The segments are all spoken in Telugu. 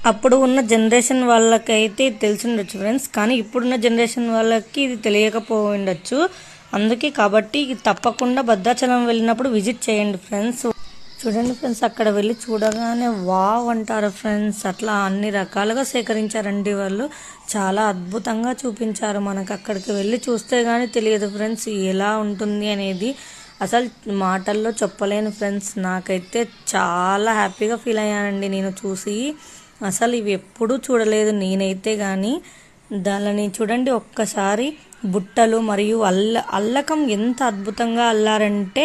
అప్పుడు ఉన్న జనరేషన్ వాళ్ళకైతే తెలిసి ఉండొచ్చు ఫ్రెండ్స్, కానీ ఇప్పుడున్న జనరేషన్ వాళ్ళకి ఇది తెలియకపోయిండొచ్చు. అందుకే కాబట్టి తప్పకుండా భద్రాచలం వెళ్ళినప్పుడు విజిట్ చేయండి ఫ్రెండ్స్. చూడండి ఫ్రెండ్స్, అక్కడ వెళ్ళి చూడగానే వావ్ అంటారు ఫ్రెండ్స్. అట్లా అన్ని రకాలుగా సేకరించారండి వాళ్ళు. చాలా అద్భుతంగా చూపించారు మనకు. అక్కడికి వెళ్ళి చూస్తే కానీ తెలియదు ఫ్రెండ్స్ ఎలా ఉంటుంది అనేది. అసలు మాటల్లో చెప్పలేను ఫ్రెండ్స్. నాకైతే చాలా హ్యాపీగా ఫీల్ అయ్యానండి నేను చూసి. అసలు ఇవి ఎప్పుడూ చూడలేదు నేనైతే కానీ. దానిని చూడండి ఒక్కసారి. బుట్టలు మరియు అల్లకం ఎంత అద్భుతంగా అల్లారంటే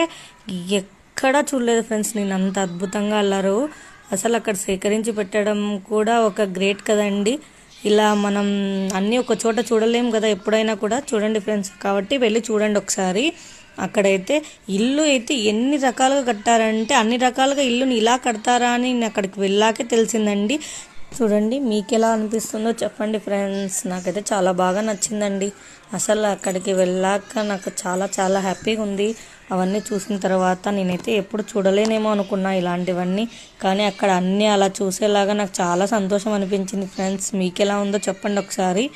ఎక్కడా చూడలేదు ఫ్రెండ్స్ నేను అంత అద్భుతంగా అల్లారు. అసలు అక్కడ సేకరించి పెట్టడం కూడా ఒక గ్రేట్ కదండి. ఇలా మనం అన్నీ ఒక చోట చూడలేం కదా ఎప్పుడైనా కూడా. చూడండి ఫ్రెండ్స్, కాబట్టి వెళ్ళి చూడండి ఒకసారి. అక్కడైతే ఇల్లు అయితే ఎన్ని రకాలుగా కట్టారంటే అన్ని రకాలుగా ఇల్లుని ఇలా కడతారా అని అక్కడికి వెళ్ళాకే తెలిసిందండి. చూడండి మీకు ఎలా అనిపిస్తుందో చెప్పండి ఫ్రెండ్స్. నాకైతే చాలా బాగా నచ్చిందండి. అసలు అక్కడికి వెళ్ళాక నాకు చాలా చాలా హ్యాపీగా ఉంది. అవన్నీ చూసిన తర్వాత నేనైతే ఎప్పుడు చూడలేనేమో అనుకున్నా ఇలాంటివన్నీ, కానీ అక్కడ అన్నీ అలా చూసేలాగా నాకు చాలా సంతోషం అనిపించింది ఫ్రెండ్స్. మీకు ఎలా ఉందో చెప్పండి ఒకసారి.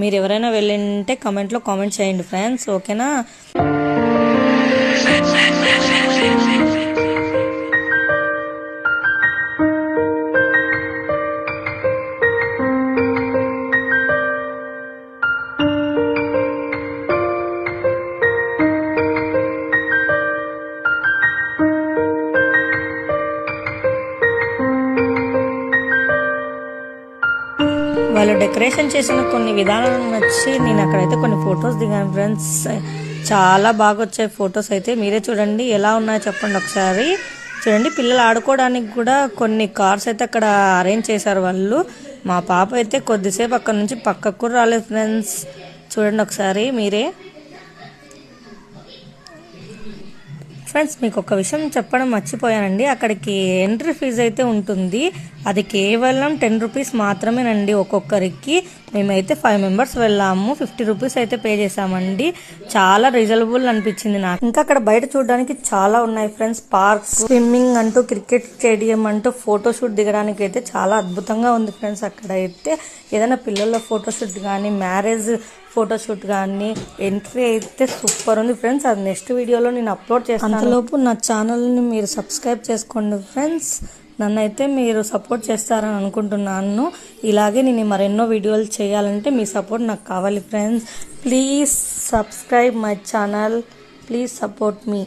మీరు ఎవరైనా వెళ్ళింటే కమెంట్లో కామెంట్ చేయండి ఫ్రెండ్స్, ఓకేనా. వాళ్ళు డెకరేషన్ చేసిన కొన్ని విధానాలు నచ్చి నేను అక్కడైతే కొన్ని ఫొటోస్ దిగాను ఫ్రెండ్స్. చాలా బాగా వచ్చాయి ఫొటోస్ అయితే. మీరే చూడండి ఎలా ఉన్నాయో చెప్పండి ఒకసారి. చూడండి పిల్లలు ఆడుకోవడానికి కూడా కొన్ని కార్స్ అయితే అక్కడ అరేంజ్ చేశారు వాళ్ళు. మా పాప అయితే కొద్దిసేపు అక్కడ నుంచి పక్కకు రాలేదు ఫ్రెండ్స్. చూడండి ఒకసారి మీరే. ఫ్రెండ్స్ మీకు ఒక విషయం చెప్పడం మర్చిపోయానండి. అక్కడికి ఎంట్రీ ఫీజు అయితే ఉంటుంది. అది కేవలం 10 రూపీస్ మాత్రమేనండి ఒక్కొక్కరికి. మేమైతే 5 మెంబర్స్ వెళ్ళాము. 50 రూపీస్ అయితే పే చేసామండి. చాలా రీజనబుల్ అనిపించింది నాకు. ఇంకా అక్కడ బయట చూడడానికి చాలా ఉన్నాయి ఫ్రెండ్స్. పార్క్, స్విమ్మింగ్ అంటూ, క్రికెట్ స్టేడియం అంటూ, ఫోటోషూట్ దిగడానికి అయితే చాలా అద్భుతంగా ఉంది ఫ్రెండ్స్. అక్కడ అయితే ఏదైనా పిల్లల ఫోటోషూట్ కానీ, మ్యారేజ్ ఫోటోషూట్ కానీ ఎంట్రీ అయితే సూపర్ ఉంది ఫ్రెండ్స్. అది నెక్స్ట్ వీడియోలో నేను అప్లోడ్ చేస్తాను. అంతలోపు నా ఛానల్ని మీరు సబ్స్క్రైబ్ చేసుకోండి ఫ్రెండ్స్. నన్నైతే మీరు సపోర్ట్ చేస్తారని అనుకుంటున్నాను. ఇలాగే నేను మరెన్నో వీడియోలు చేయాలంటే మీ సపోర్ట్ నాకు కావాలి friends. Please subscribe my channel. Please support me.